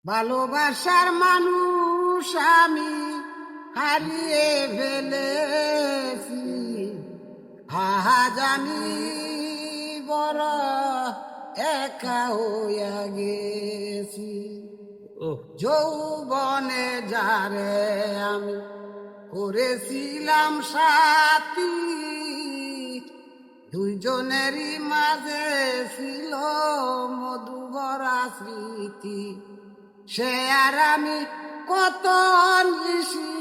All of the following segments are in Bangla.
ভালোবাসার মানুষ আমি হারিয়ে ফেলেছি, আজ আমি বড় একা হইয়া গেছি। যৌবনে যারে আমি করেছিলাম সাথী, দুইজনেরই মাঝে ছিল মধুভরা স্মৃতি। সে আর আমি কত নিশি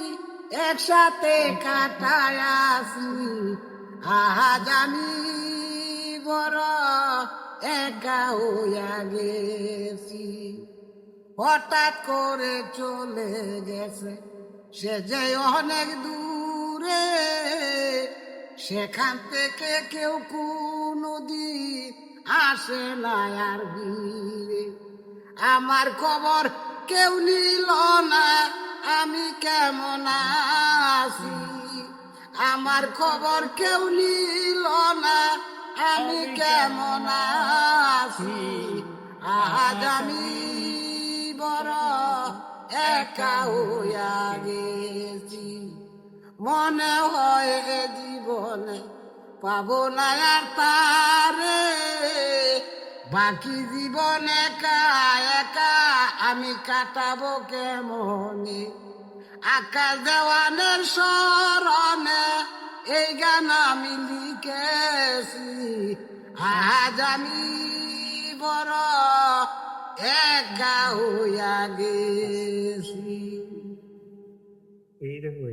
একসাথে কাটায় আসি, আজ আমি বড় একা হইয়া গেছি। হঠাৎ করে চলে গেছে সে যে অনেক দূরে, সেখান থেকে কেউ কোনদিন আসে না আর ফিরে। আমার খবর কেউ নিল না আমি কেমন আছি, আমার খবর কেউ নিল না আমি কেমন আছি। আজ আমি বড় একা হইয়া গেছি। মনে হয় এ জীবনে পাবো না আর তারে, বাকি জীবন একা একা আমি কাটাবো কেমনে। আকাশ দেওয়ানের স্মরণে এই গান আমি লিখেছি, আজ আমি বড় একা হইয়া গেছি। এইরকম